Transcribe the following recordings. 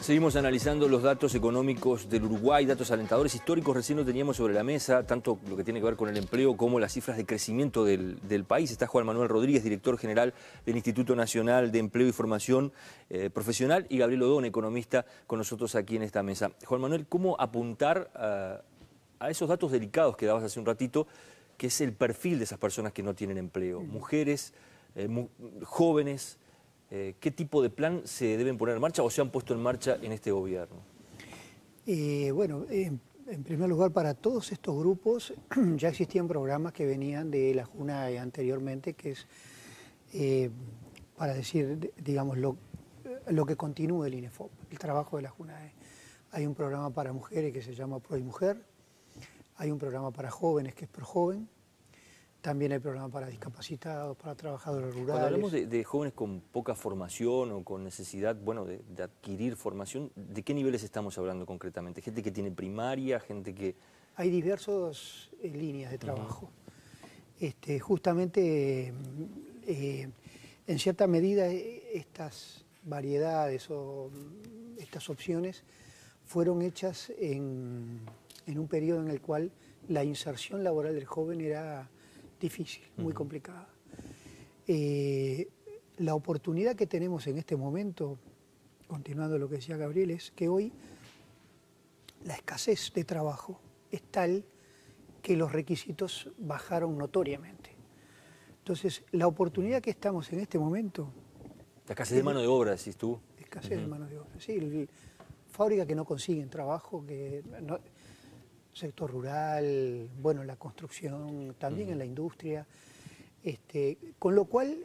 Seguimos analizando los datos económicos del Uruguay, datos alentadores históricos. Recién lo teníamos sobre la mesa, tanto lo que tiene que ver con el empleo como las cifras de crecimiento del país. Está Juan Manuel Rodríguez, director general del Instituto Nacional de Empleo y Formación Profesional, y Gabriel Odón, economista, con nosotros aquí en esta mesa. Juan Manuel, ¿cómo apuntar a esos datos delicados que dabas hace un ratito, que es el perfil de esas personas que no tienen empleo? Mujeres, jóvenes. ¿Qué tipo de plan se deben poner en marcha o se han puesto en marcha en este gobierno? En primer lugar, para todos estos grupos ya existían programas que venían de la JUNAE anteriormente, que es, para decir, digamos, lo que continúa el INEFOP, el trabajo de la JUNAE. Hay un programa para mujeres que se llama ProyMujer, hay un programa para jóvenes que es ProJoven. También hay programas para discapacitados, para trabajadores rurales. Cuando hablamos de jóvenes con poca formación o con necesidad, bueno, de adquirir formación, ¿de qué niveles estamos hablando concretamente? ¿Gente que tiene primaria, gente que...? Hay diversas líneas de trabajo. Justamente, en cierta medida, estas variedades o estas opciones fueron hechas en un periodo en el cual la inserción laboral del joven era difícil, muy complicada. La oportunidad que tenemos en este momento, continuando lo que decía Gabriel, es que hoy la escasez de trabajo es tal que los requisitos bajaron notoriamente. Entonces, la oportunidad que estamos en este momento... La escasez de mano de obra, decís tú. Escasez de mano de obra, sí. Fábricas que no consiguen trabajo, que... sector rural, bueno, la construcción, también en la industria, con lo cual,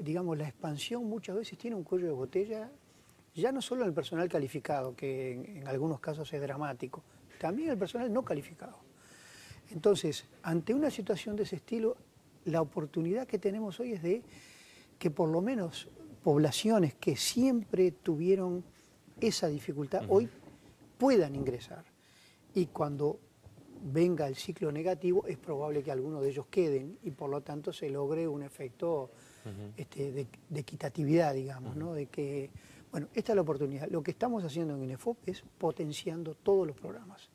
digamos, la expansión muchas veces tiene un cuello de botella, ya no solo en el personal calificado, que en algunos casos es dramático, también el personal no calificado. Entonces, ante una situación de ese estilo, la oportunidad que tenemos hoy es de que por lo menos poblaciones que siempre tuvieron esa dificultad, hoy puedan ingresar. Y cuando venga el ciclo negativo, es probable que algunos de ellos queden y por lo tanto se logre un efecto de equitatividad, digamos, ¿no? De que, bueno, esta es la oportunidad. Lo que estamos haciendo en INEFOP es potenciando todos los programas.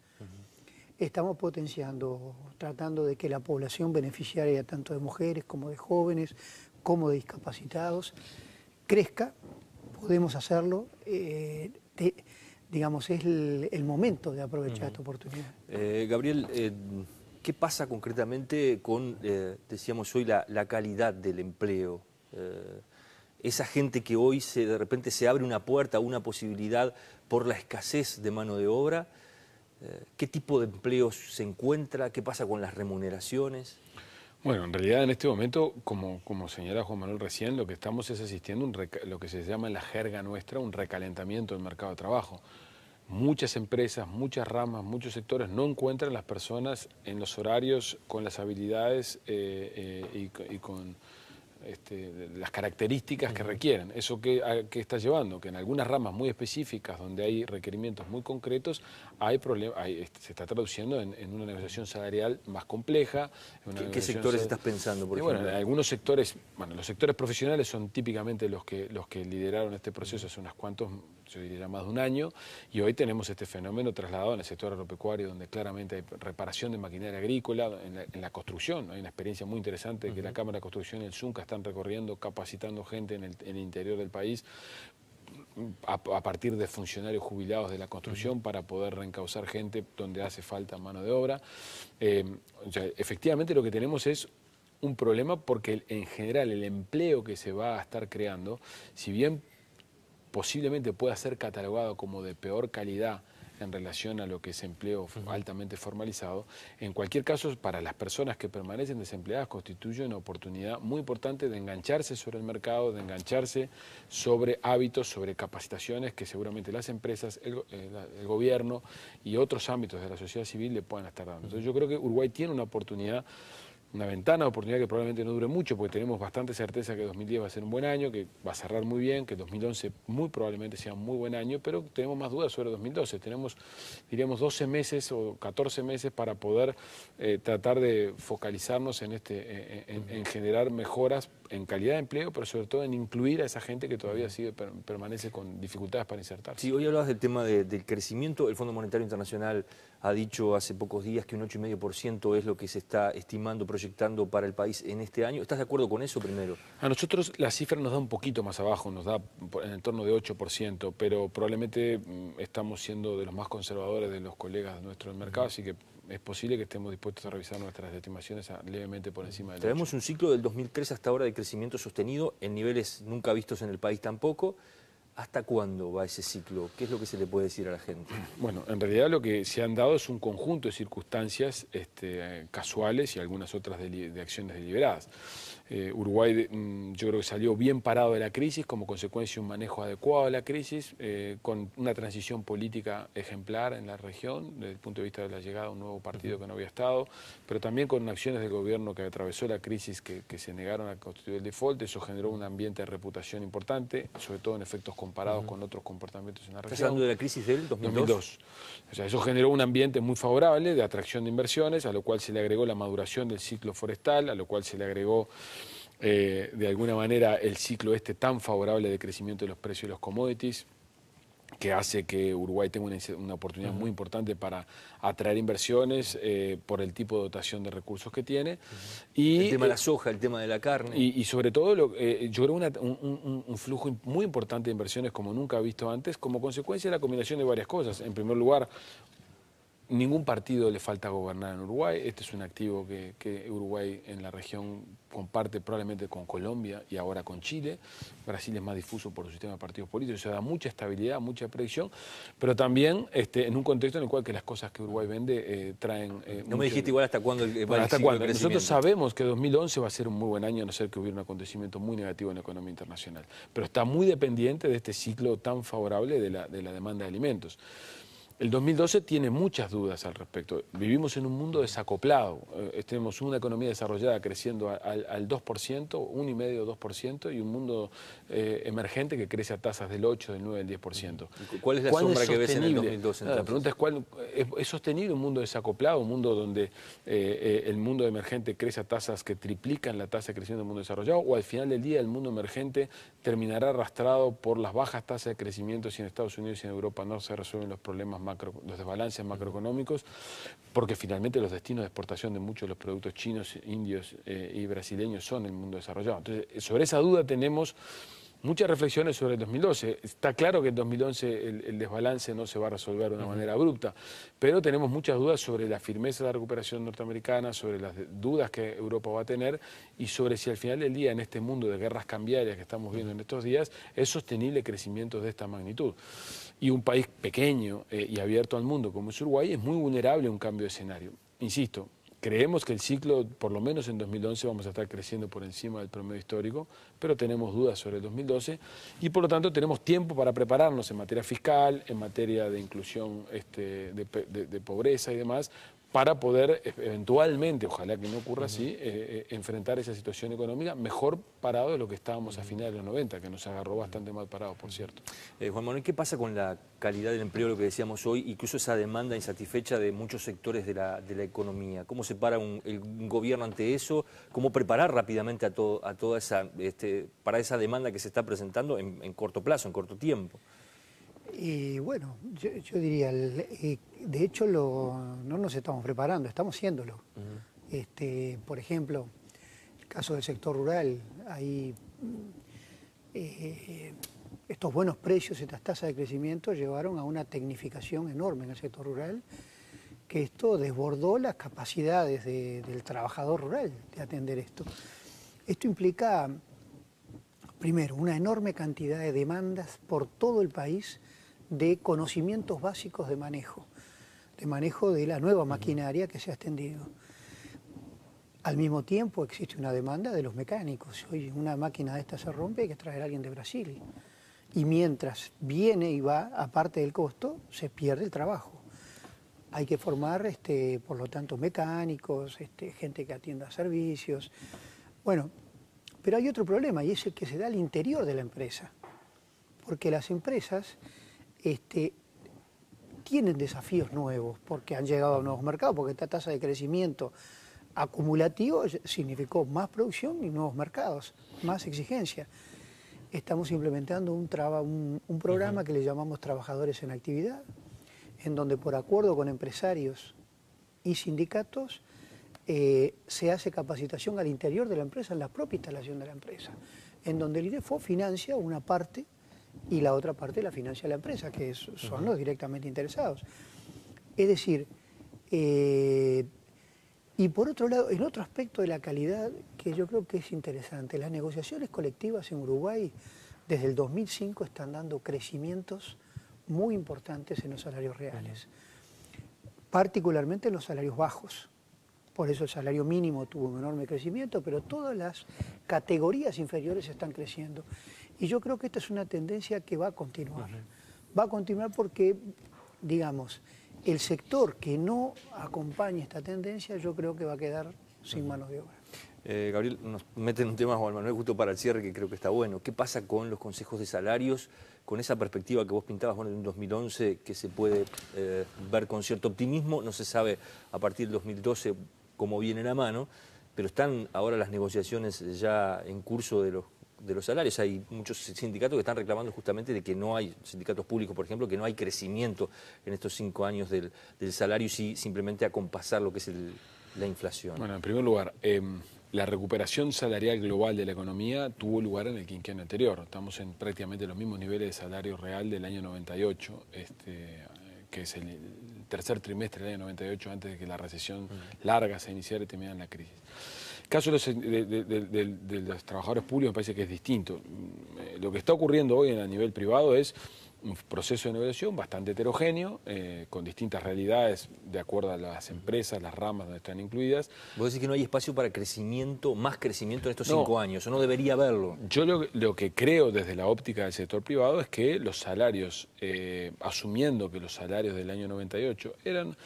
Estamos potenciando, tratando de que la población beneficiaria, tanto de mujeres como de jóvenes, como de discapacitados, crezca. Podemos hacerlo. Digamos, es el momento de aprovechar esta oportunidad. Gabriel, ¿qué pasa concretamente con, decíamos hoy, la calidad del empleo? Esa gente que hoy de repente se abre una puerta, una posibilidad por la escasez de mano de obra, ¿qué tipo de empleos se encuentra? ¿Qué pasa con las remuneraciones? Bueno, en realidad en este momento, como señala Juan Manuel recién, lo que estamos es asistiendo a lo que se llama en la jerga nuestra un recalentamiento del mercado de trabajo. Muchas empresas, muchas ramas, muchos sectores no encuentran las personas en los horarios con las habilidades y con las características que requieren. ¿Eso qué está llevando? Que en algunas ramas muy específicas, donde hay requerimientos muy concretos, se está traduciendo en una negociación salarial más compleja. ¿Qué sectores estás pensando, por ejemplo? Bueno, algunos sectores, los sectores profesionales son típicamente los que lideraron este proceso hace unos cuantos, yo diría más de un año, y hoy tenemos este fenómeno trasladado en el sector agropecuario, donde claramente hay reparación de maquinaria agrícola, en la construcción. Hay una experiencia muy interesante que la Cámara de Construcción y el ZUNCA están recorriendo, capacitando gente en el interior del país a partir de funcionarios jubilados de la construcción para poder reencauzar gente donde hace falta mano de obra. O sea, efectivamente lo que tenemos es un problema porque en general el empleo que se va a estar creando, si bien posiblemente pueda ser catalogado como de peor calidad en relación a lo que es empleo altamente formalizado, en cualquier caso, para las personas que permanecen desempleadas, constituye una oportunidad muy importante de engancharse sobre el mercado, de engancharse sobre hábitos, sobre capacitaciones que seguramente las empresas, el gobierno y otros ámbitos de la sociedad civil le puedan estar dando. Entonces yo creo que Uruguay tiene una oportunidad, una ventana de oportunidad que probablemente no dure mucho, porque tenemos bastante certeza que 2010 va a ser un buen año, que va a cerrar muy bien, que 2011 muy probablemente sea un muy buen año, pero tenemos más dudas sobre 2012. Tenemos, diríamos, 12 meses o 14 meses para poder tratar de focalizarnos en generar mejoras en calidad de empleo, pero sobre todo en incluir a esa gente que todavía permanece con dificultades para insertarse. Sí, hoy hablabas del tema del crecimiento. El Fondo Monetario Internacional ha dicho hace pocos días que un 8,5% es lo que se está estimando, proyectando para el país en este año. ¿Estás de acuerdo con eso primero? A nosotros la cifra nos da un poquito más abajo, nos da en el torno de 8%, pero probablemente estamos siendo de los más conservadores de los colegas nuestros del mercado, así que es posible que estemos dispuestos a revisar nuestras estimaciones levemente por encima del 8%. Tenemos un ciclo del 2003 hasta ahora de crecimiento sostenido en niveles nunca vistos en el país tampoco. ¿Hasta cuándo va ese ciclo? ¿Qué es lo que se le puede decir a la gente? Bueno, en realidad lo que se han dado es un conjunto de circunstancias casuales y algunas otras de acciones deliberadas. Uruguay yo creo que salió bien parado de la crisis como consecuencia de un manejo adecuado de la crisis, con una transición política ejemplar en la región desde el punto de vista de la llegada de un nuevo partido que no había estado, pero también con acciones del gobierno que atravesó la crisis que se negaron a constituir el default. Eso generó un ambiente de reputación importante, sobre todo en efectos comparados con otros comportamientos en la región. ¿Estás hablando de la crisis del 2002? O sea, eso generó un ambiente muy favorable de atracción de inversiones, a lo cual se le agregó la maduración del ciclo forestal, a lo cual se le agregó de alguna manera el ciclo tan favorable de crecimiento de los precios de los commodities, que hace que Uruguay tenga una oportunidad muy importante para atraer inversiones por el tipo de dotación de recursos que tiene. Y, el tema de la soja, el tema de la carne. Y sobre todo, yo creo un flujo muy importante de inversiones como nunca he visto antes, como consecuencia de la combinación de varias cosas. En primer lugar, ningún partido le falta gobernar en Uruguay. Este es un activo que Uruguay en la región comparte probablemente con Colombia y ahora con Chile. Brasil es más difuso por su sistema de partidos políticos. Eso da mucha estabilidad, mucha predicción, pero también en un contexto en el cual que las cosas que Uruguay vende traen... no me dijiste igual hasta cuándo ¿Hasta cuándo? Nosotros sabemos que 2011 va a ser un muy buen año, a no ser que hubiera un acontecimiento muy negativo en la economía internacional. Pero está muy dependiente de este ciclo tan favorable de la demanda de alimentos. El 2012 tiene muchas dudas al respecto. Vivimos en un mundo desacoplado. Tenemos una economía desarrollada creciendo al 2%, 1,5-2%, y un mundo emergente que crece a tasas del 8, del 9, del 10%. ¿Cuál es la sombra que ves en el 2012? La pregunta es, ¿es sostenible un mundo desacoplado, un mundo donde el mundo emergente crece a tasas que triplican la tasa de crecimiento del mundo desarrollado? ¿O al final del día el mundo emergente terminará arrastrado por las bajas tasas de crecimiento si en Estados Unidos y en Europa no se resuelven los problemas los desbalances macroeconómicos, porque finalmente los destinos de exportación de muchos de los productos chinos, indios y brasileños son el mundo desarrollado? Entonces, sobre esa duda tenemos muchas reflexiones sobre el 2012. Está claro que en 2011 el desbalance no se va a resolver de una manera abrupta, pero tenemos muchas dudas sobre la firmeza de la recuperación norteamericana, sobre las dudas que Europa va a tener y sobre si al final del día, en este mundo de guerras cambiarias que estamos viendo en estos días, es sostenible crecimiento de esta magnitud. Y un país pequeño y abierto al mundo como es Uruguay es muy vulnerable a un cambio de escenario. Insisto, creemos que el ciclo, por lo menos en 2011, vamos a estar creciendo por encima del promedio histórico, pero tenemos dudas sobre el 2012 y por lo tanto tenemos tiempo para prepararnos en materia fiscal, en materia de inclusión de pobreza y demás, para poder eventualmente, ojalá que no ocurra así, enfrentar esa situación económica mejor parado de lo que estábamos a finales de los 90, que nos agarró bastante mal parados, por cierto. Juan Manuel, ¿qué pasa con la calidad del empleo, lo que decíamos hoy, incluso esa demanda insatisfecha de muchos sectores de la economía? ¿Cómo se para un gobierno ante eso? ¿Cómo preparar rápidamente a toda esa, para esa demanda que se está presentando en corto plazo, en corto tiempo? Y bueno, yo diría, de hecho no nos estamos preparando, estamos haciéndolo. Por ejemplo, el caso del sector rural, ahí estos buenos precios, estas tasas de crecimiento llevaron a una tecnificación enorme en el sector rural, que esto desbordó las capacidades del trabajador rural de atender esto. Esto implica, primero, una enorme cantidad de demandas por todo el país de conocimientos básicos de manejo de la nueva maquinaria que se ha extendido. Al mismo tiempo existe una demanda de los mecánicos. Hoy una máquina de esta se rompe, hay que traer a alguien de Brasil. Y mientras viene y va, aparte del costo, se pierde el trabajo. Hay que formar, por lo tanto, mecánicos, gente que atienda servicios. Bueno, pero hay otro problema y es el que se da al interior de la empresa. Porque las empresas tienen desafíos nuevos, porque han llegado a nuevos mercados, porque esta tasa de crecimiento acumulativo significó más producción y nuevos mercados, más exigencia. Estamos implementando un programa que le llamamos Trabajadores en Actividad, en donde por acuerdo con empresarios y sindicatos se hace capacitación al interior de la empresa, en la propia instalación de la empresa, en donde el IDEFO financia una parte y la otra parte la financia la empresa, que son los directamente interesados. Es decir, y por otro lado, en otro aspecto de la calidad que yo creo que es interesante, las negociaciones colectivas en Uruguay desde el 2005 están dando crecimientos muy importantes en los salarios reales, particularmente en los salarios bajos. Por eso el salario mínimo tuvo un enorme crecimiento, pero todas las categorías inferiores están creciendo. Y yo creo que esta es una tendencia que va a continuar. Va a continuar porque, digamos, el sector que no acompañe esta tendencia, yo creo que va a quedar sin mano de obra. Gabriel, nos mete en un tema, Juan Manuel, justo para el cierre, que creo que está bueno. ¿Qué pasa con los consejos de salarios, con esa perspectiva que vos pintabas, bueno, en un 2011, que se puede ver con cierto optimismo? No se sabe a partir del 2012 cómo viene la mano, pero están ahora las negociaciones ya en curso de los salarios. Hay muchos sindicatos que están reclamando justamente de que no hay, sindicatos públicos por ejemplo, que no hay crecimiento en estos 5 años del salario y sí simplemente acompasar lo que es la inflación. Bueno, en primer lugar, la recuperación salarial global de la economía tuvo lugar en el quinquenio anterior. Estamos en prácticamente los mismos niveles de salario real del año 98, que es el tercer trimestre del año 98, antes de que la recesión larga se iniciara y terminara en la crisis. El caso de los trabajadores públicos me parece que es distinto. Lo que está ocurriendo hoy a nivel privado es un proceso de negociación bastante heterogéneo, con distintas realidades de acuerdo a las empresas, las ramas donde están incluidas. Vos decís que no hay espacio para crecimiento, más crecimiento en estos 5 años, o no debería haberlo. Yo lo que creo desde la óptica del sector privado es que los salarios, asumiendo que los salarios del año 98 eran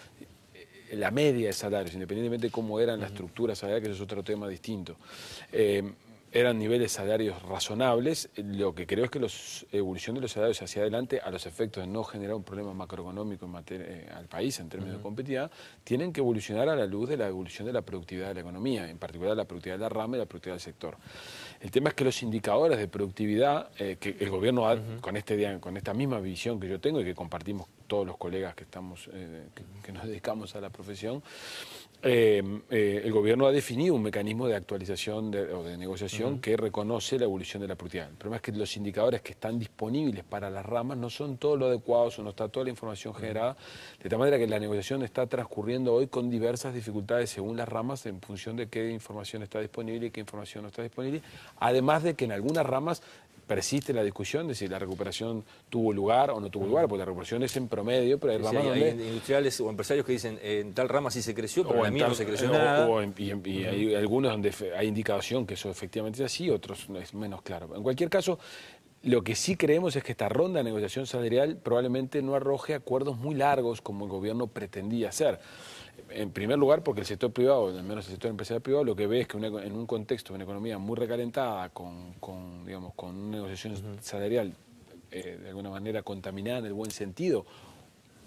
la media de salarios, independientemente de cómo eran la estructura salarial, que eso es otro tema distinto, eran niveles salarios razonables. Lo que creo es que la evolución de los salarios hacia adelante, a los efectos de no generar un problema macroeconómico al país en términos de competitividad, tienen que evolucionar a la luz de la evolución de la productividad de la economía, en particular la productividad de la rama y la productividad del sector. El tema es que los indicadores de productividad, que el gobierno con esta misma visión que yo tengo y que compartimos todos los colegas que que nos dedicamos a la profesión, el gobierno ha definido un mecanismo de actualización o de negociación que reconoce la evolución de la productividad. El problema es que los indicadores que están disponibles para las ramas no son todos los adecuados o no está toda la información generada, de tal manera que la negociación está transcurriendo hoy con diversas dificultades según las ramas en función de qué información está disponible y qué información no está disponible, además de que en algunas ramas persiste la discusión de si la recuperación tuvo lugar o no tuvo lugar, porque la recuperación es en promedio, pero hay ramas donde... Hay industriales o empresarios que dicen en tal rama sí se creció, pero en la mía no se creció nada. Y hay algunos donde hay indicación que eso efectivamente es así, otros es menos claro. En cualquier caso, lo que sí creemos es que esta ronda de negociación salarial probablemente no arroje acuerdos muy largos como el gobierno pretendía hacer. En primer lugar, porque el sector privado, al menos el sector empresarial privado, lo que ve es que en un contexto de una economía muy recalentada, con una negociación salarial de alguna manera contaminada en el buen sentido,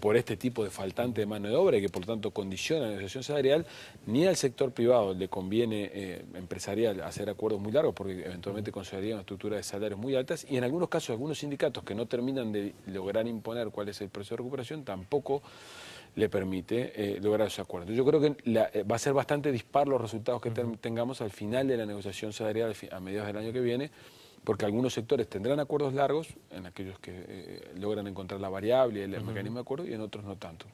por este tipo de faltante de mano de obra y que por lo tanto condiciona la negociación salarial, ni al sector privado le conviene empresarial hacer acuerdos muy largos porque eventualmente consideraría una estructura de salarios muy altas y en algunos casos algunos sindicatos que no terminan de lograr imponer cuál es el proceso de recuperación tampoco le permite lograr esos acuerdos. Yo creo que va a ser bastante dispar los resultados que tengamos al final de la negociación salarial a mediados del año que viene, porque algunos sectores tendrán acuerdos largos, en aquellos que logran encontrar la variable y el mecanismo de acuerdo, y en otros no tanto.